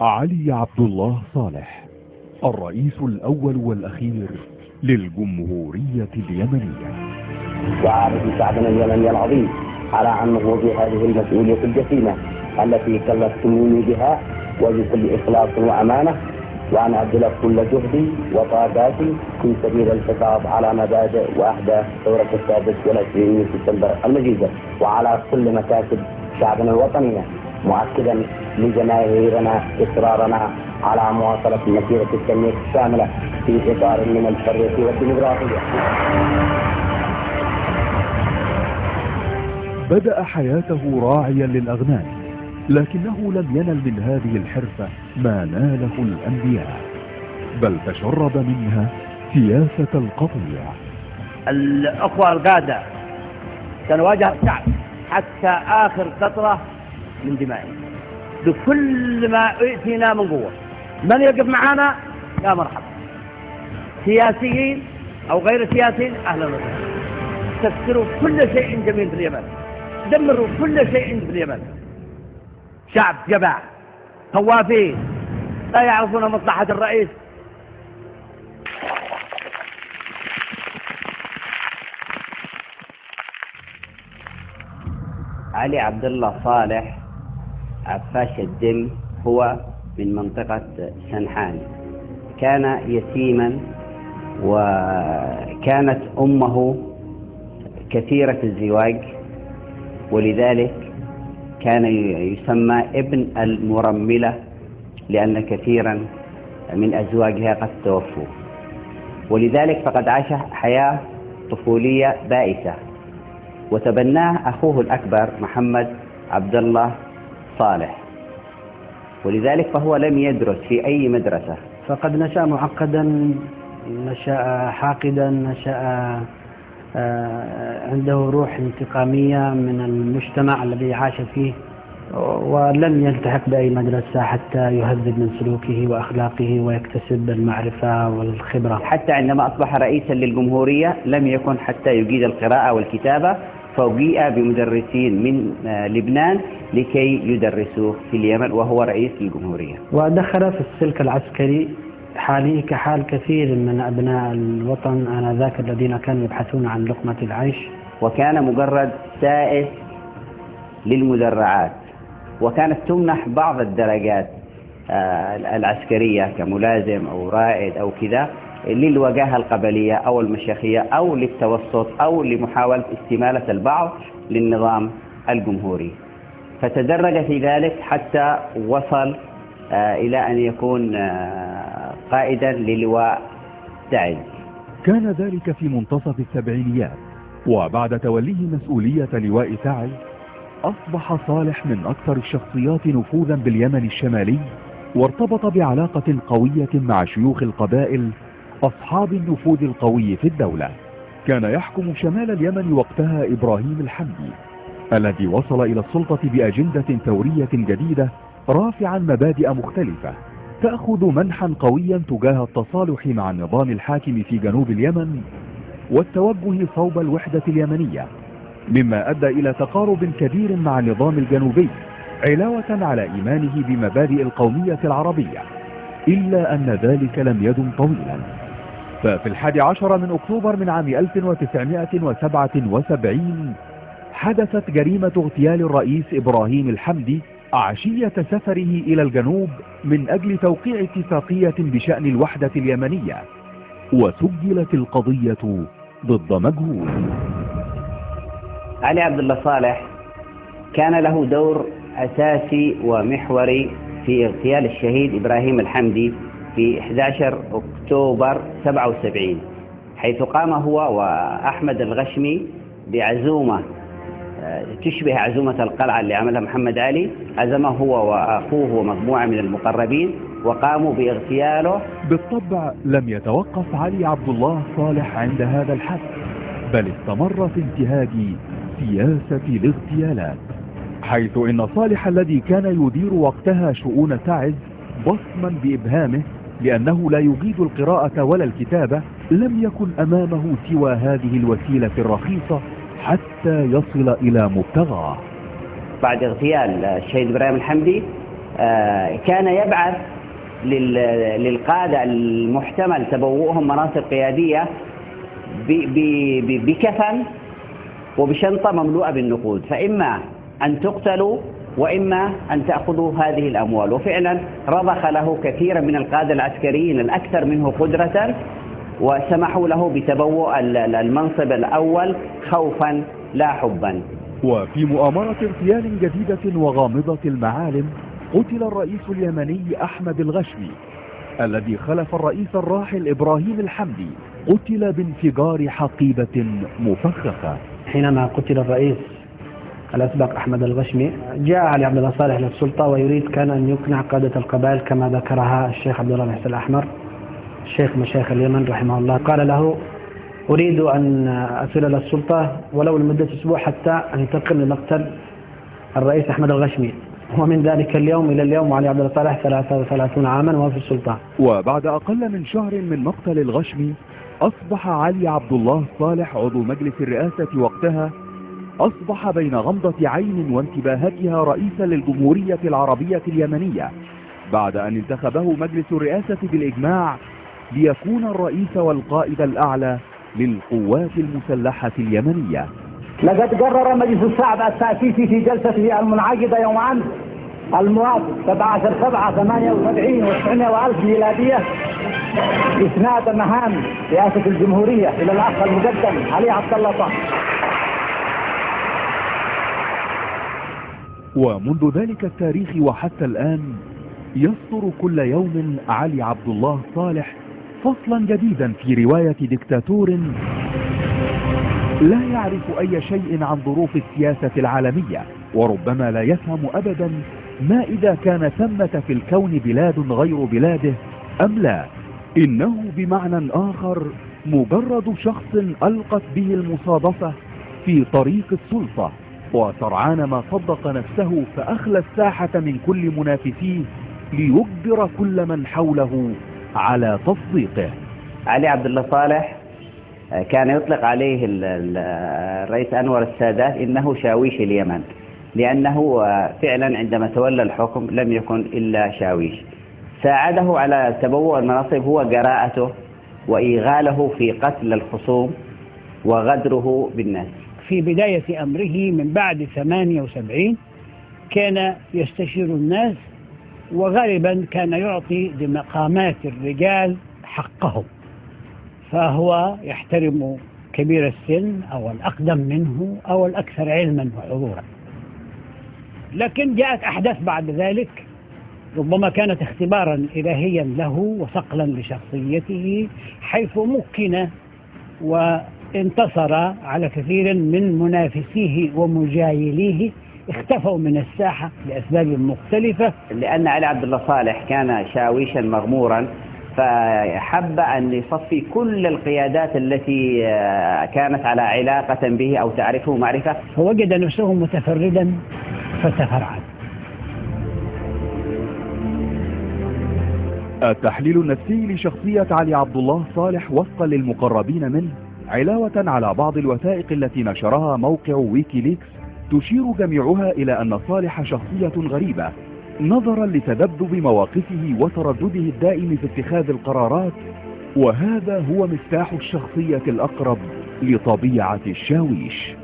علي عبد الله صالح، الرئيس الأول والأخير للجمهورية اليمنية. وعرض شعبنا اليمني العظيم على عنه بهذه المسؤولية الجسيمة التي كلفتموني بها وبكل إخلاص وأمانة، وأنا أبذل كل جهدي وطاقاتي في سبيل الحفاظ على مبادئ وأهداف ثورة 26 من سبتمبر المجيدة وعلى كل مكاسب شعبنا الوطنية، مؤكدا لجماهيرنا إصرارنا على مواصلة مسيرة التنمية الشاملة في إطار من الحرية والديمقراطية. بدأ حياته راعيا للأغنام، لكنه لم ينل من هذه الحرفة ما ناله الأنبياء، بل تشرب منها سياسة القطيع. الأخوة القادة سنواجه الشعب حتى آخر قطرة من دمائه بكل ما ائتنا من قوة. من يقف معنا يا مرحبا، سياسيين أو غير سياسيين أهلا وسهلا. تكسروا كل شيء جميل في اليمن، دمروا كل شيء في اليمن. شعب جبع خوافين لا يعرفون مصلحة الرئيس. علي عبد الله صالح عفاش الدم هو من منطقة سنحان. كان يتيما وكانت أمه كثيرة الزواج، ولذلك كان يسمى ابن المرملة لأن كثيرا من أزواجها قد توفوا، ولذلك فقد عاش حياة طفولية بائسة. وتبناه أخوه الأكبر محمد عبد الله صالح، ولذلك فهو لم يدرس في أي مدرسة. فقد نشأ معقدا، نشأ حاقدا، نشأ عنده روح انتقامية من المجتمع الذي عاش فيه، ولم يلتحق بأي مدرسة حتى يهذب من سلوكه وأخلاقه ويكتسب المعرفة والخبرة. حتى عندما أصبح رئيسا للجمهورية لم يكن حتى يجيد القراءة والكتابة، فوجيء بمدرسين من لبنان لكي يدرسوه في اليمن وهو رئيس الجمهورية. ودخل في السلك العسكري حاله كحال كثير من أبناء الوطن آنذاك الذين كانوا يبحثون عن لقمة العيش. وكان مجرد سائس للمدرعات، وكانت تمنح بعض الدرجات العسكرية كملازم أو رائد أو كذا للوجاهة القبلية أو المشيخية أو للتوسط أو لمحاولة استمالة البعض للنظام الجمهوري. فتدرج في ذلك حتى وصل إلى أن يكون قائدا للواء تعز. كان ذلك في منتصف السبعينيات، وبعد توليه مسؤولية لواء تعز أصبح صالح من أكثر الشخصيات نفوذا باليمن الشمالي، وارتبط بعلاقة قوية مع شيوخ القبائل أصحاب النفوذ القوي في الدولة. كان يحكم شمال اليمن وقتها إبراهيم الحمدي، الذي وصل إلى السلطة بأجندة ثورية جديدة رافعا مبادئ مختلفة تأخذ منحا قويا تجاه التصالح مع النظام الحاكم في جنوب اليمن والتوجه صوب الوحدة اليمنية، مما أدى إلى تقارب كبير مع النظام الجنوبي علاوة على إيمانه بمبادئ القومية العربية. إلا أن ذلك لم يدم طويلا، ففي 11 من أكتوبر من عام 1977 حدثت جريمة اغتيال الرئيس إبراهيم الحمدي عشية سفره إلى الجنوب من أجل توقيع اتفاقية بشأن الوحدة اليمنية، وسجلت القضية ضد مجهول. علي عبد الله صالح كان له دور أساسي ومحوري في اغتيال الشهيد إبراهيم الحمدي في 11 أكتوبر 77، حيث قام هو وأحمد الغشمي بعزومة تشبه عزومة القلعة اللي عملها محمد علي. عزمه هو وأخوه ومجموعة من المقربين وقاموا باغتياله. بالطبع لم يتوقف علي عبد الله صالح عند هذا الحد، بل استمر في انتهاج سياسة الاغتيالات، حيث إن صالح الذي كان يدير وقتها شؤون تعز بصما بإبهامه لأنه لا يجيد القراءة ولا الكتابة، لم يكن أمامه سوى هذه الوسيلة الرخيصة حتى يصل إلى مبتغاه. بعد اغتيال الشهيد إبراهيم الحمدي كان يبعث للقادة المحتمل تبوؤهم مناصب قيادية بكفن وبشنطة مملوءة بالنقود، فإما أن تقتلوا وإما أن تأخذوا هذه الأموال. وفعلا رضخ له كثيرا من القادة العسكريين الأكثر منه قدرة وسمحوا له بتبوء المنصب الأول خوفا لا حبا. وفي مؤامرة اغتيال جديدة وغامضة المعالم قتل الرئيس اليمني أحمد الغشمي الذي خلف الرئيس الراحل إبراهيم الحمدي، قتل بانفجار حقيبة مفخخة. حينما قتل الرئيس الأسبق أحمد الغشمي جاء علي عبد الله صالح للسلطة ويريد كان أن يقنع قادة القبائل كما ذكرها الشيخ عبد الله الحسن الأحمر الشيخ مشايخ اليمن رحمه الله. قال له أريد أن أصل للسلطة ولو لمدة أسبوع حتى أنتقم لمقتل الرئيس أحمد الغشمي، ومن ذلك اليوم إلى اليوم وعلي عبد الله صالح 33 عاما وهو في السلطة. وبعد أقل من شهر من مقتل الغشمي أصبح علي عبد الله صالح عضو مجلس الرئاسة وقتها، أصبح بين غمضة عين وانتباهاتها رئيسا للجمهورية العربية اليمنية بعد أن انتخبه مجلس الرئاسة بالإجماع ليكون الرئيس والقائد الأعلى للقوات المسلحة اليمنية. لقد قرر مجلس الشعب التأسيسي في جلسته المنعقدة يوم أمس الموافق 17/7/78 و900 ميلادية إسناد مهام رئاسة الجمهورية إلى الأخ المقدم علي عبد الله صالح. ومنذ ذلك التاريخ وحتى الآن يسطر كل يوم علي عبد الله صالح فصلا جديدا في رواية ديكتاتور لا يعرف أي شيء عن ظروف السياسة العالمية، وربما لا يفهم أبدا ما إذا كان ثمة في الكون بلاد غير بلاده أم لا. إنه بمعنى آخر مجرد شخص ألقت به المصادفة في طريق السلطة، وسرعان ما صدق نفسه فأخلى الساحة من كل منافسيه ليجبر كل من حوله على تصديقه. علي عبد الله صالح كان يطلق عليه الرئيس أنور السادات إنه شاويش اليمن، لأنه فعلا عندما تولى الحكم لم يكن إلا شاويش. ساعده على تبوء المناصب هو جراءته وإيغاله في قتل الخصوم وغدره بالناس. في بداية أمره من بعد 78 كان يستشير الناس، وغالبا كان يعطي لمقامات الرجال حقهم، فهو يحترم كبير السن أو الأقدم منه أو الأكثر علما وحضورا. لكن جاءت أحداث بعد ذلك ربما كانت اختبارا إلهيا له وصقلا لشخصيته، حيث مكن وانتصر على كثير من منافسيه ومجايليه اختفوا من الساحة لأسباب مختلفة. لأن علي عبد الله صالح كان شاويشا مغمورا، فحب أن يصفي كل القيادات التي كانت على علاقة به أو تعرفه معرفة، فوجد نفسه متفردا فتفرعن. التحليل النفسي لشخصية علي عبد الله صالح وفقا للمقربين منه علاوة على بعض الوثائق التي نشرها موقع ويكيليكس تشير جميعها إلى أن صالح شخصية غريبة نظرا لتذبذب مواقفه وتردده الدائم في اتخاذ القرارات، وهذا هو مفتاح الشخصية الأقرب لطبيعة الشاويش.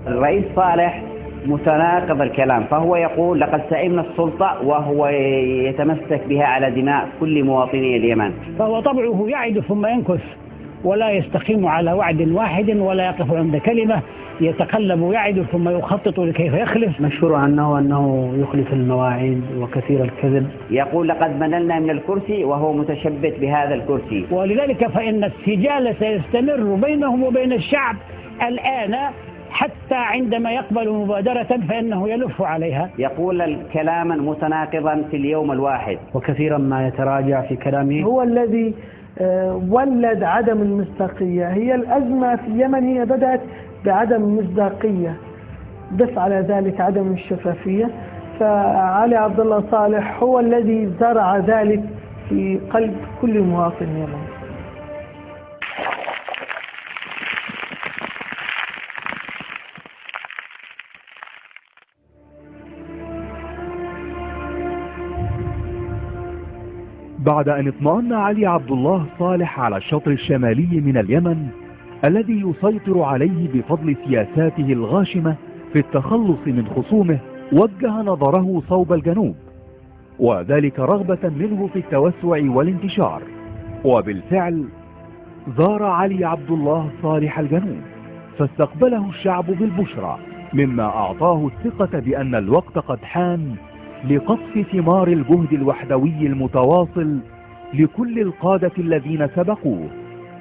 الرئيس صالح متناقض الكلام، فهو يقول لقد سئمنا السلطة وهو يتمسك بها على دماء كل مواطني اليمن. فهو طبعه يعد ثم ينكث ولا يستقيم على وعد واحد ولا يقف عند كلمة، يتقلب يعد ثم يخطط لكيف يخلف. مشهور عنه أنه يخلف المواعيد وكثير الكذب. يقول لقد منلنا من الكرسي وهو متشبث بهذا الكرسي. ولذلك فإن السجال سيستمر بينهم وبين الشعب الآن حتى عندما يقبل مبادرة فإنه يلف عليها. يقول كلاما متناقضا في اليوم الواحد، وكثيرا ما يتراجع في كلامه. هو الذي ولد عدم المصداقية. هي الأزمة في اليمن هي بدأت بعدم المصداقية، ضف على ذلك عدم الشفافية، فعلي عبد الله صالح هو الذي زرع ذلك في قلب كل مواطن يمني. بعد أن اطمأن علي عبد الله صالح على الشطر الشمالي من اليمن الذي يسيطر عليه بفضل سياساته الغاشمة في التخلص من خصومه، وجه نظره صوب الجنوب، وذلك رغبة منه في التوسع والانتشار. وبالفعل زار علي عبد الله صالح الجنوب، فاستقبله الشعب بالبشرى، مما أعطاه الثقة بأن الوقت قد حان لقطف ثمار الجهد الوحدوي المتواصل لكل القادة الذين سبقوه،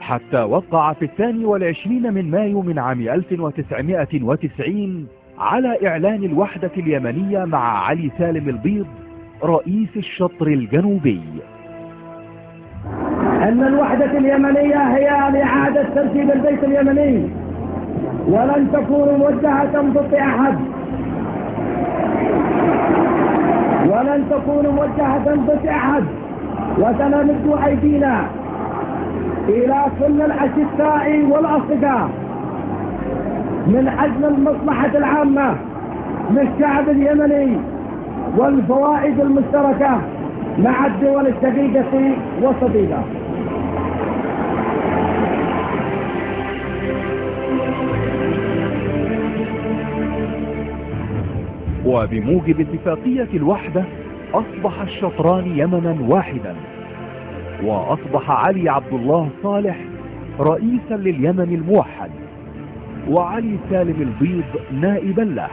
حتى وقع في 22 من مايو من عام 1990 على إعلان الوحدة اليمنية مع علي سالم البيض رئيس الشطر الجنوبي. أن الوحدة اليمنية هي لإعادة ترتيب البيت اليمني، ولن تكون موجهة ضد أحد، ولن تكون موجهة ضد أحد، وسنمد أيدينا إلى كل الأشقاء والأصدقاء من أجل المصلحة العامة للشعب اليمني والفوائد المشتركة مع الدول الشقيقة والصديقة. وبموجب اتفاقية الوحدة أصبح الشطران يمنا واحدا، وأصبح علي عبد الله صالح رئيسا لليمن الموحد، وعلي سالم البيض نائبا له.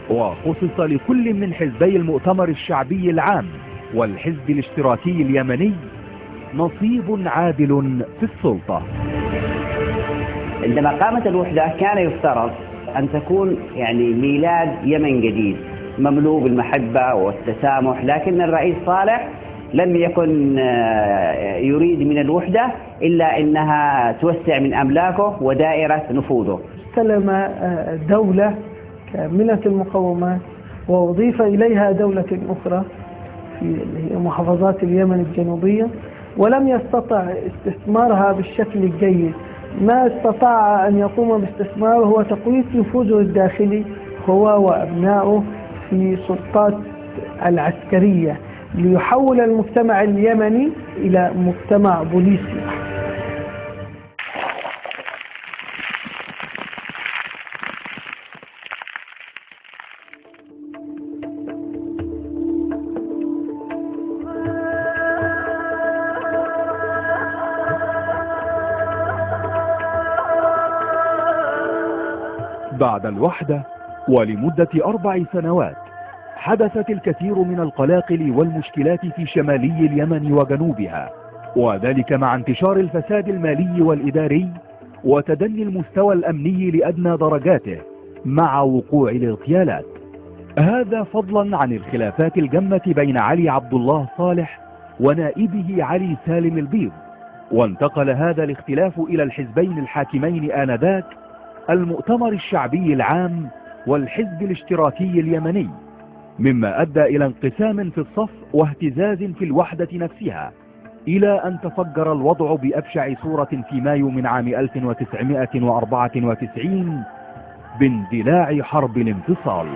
وخصص لكل من حزبي المؤتمر الشعبي العام والحزب الاشتراكي اليمني نصيب عادل في السلطة. عندما قامت الوحدة كان يفترض أن تكون ميلاد يمن جديد مملوء بالمحبة والتسامح، لكن الرئيس صالح لم يكن يريد من الوحدة إلا أنها توسع من أملاكه ودائرة نفوذه. استلم دولة كاملة المقومات وأضيف إليها دولة أخرى في محافظات اليمن الجنوبية، ولم يستطع استثمارها بالشكل الجيد. ما استطاع أن يقوم باستثماره هو تقوية نفوذه الداخلي هو وأبنائه في السلطات العسكرية، ليحول المجتمع اليمني إلى مجتمع بوليسي. بعد الوحدة ولمدة 4 سنوات حدثت الكثير من القلاقل والمشكلات في شمالي اليمن وجنوبها، وذلك مع انتشار الفساد المالي والإداري وتدني المستوى الأمني لأدنى درجاته مع وقوع الاغتيالات. هذا فضلا عن الخلافات الجمة بين علي عبد الله صالح ونائبه علي سالم البيض، وانتقل هذا الاختلاف إلى الحزبين الحاكمين آنذاك، المؤتمر الشعبي العام والحزب الاشتراكي اليمني، مما أدى إلى انقسام في الصف واهتزاز في الوحدة نفسها، إلى أن تفجر الوضع بأبشع صورة في مايو من عام 1994 باندلاع حرب الانفصال.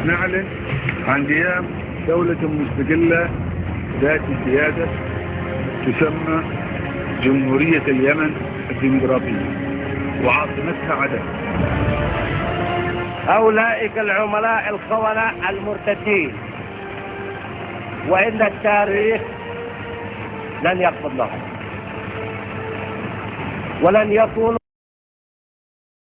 نعلن عن قيام دولة مستقلة ذات السيادة تسمى جمهورية اليمن الديمقراطية، وعاصمتها عدن. أولئك العملاء الخونة المرتدين، وإن التاريخ لن يغفر لهم ولن يكونوا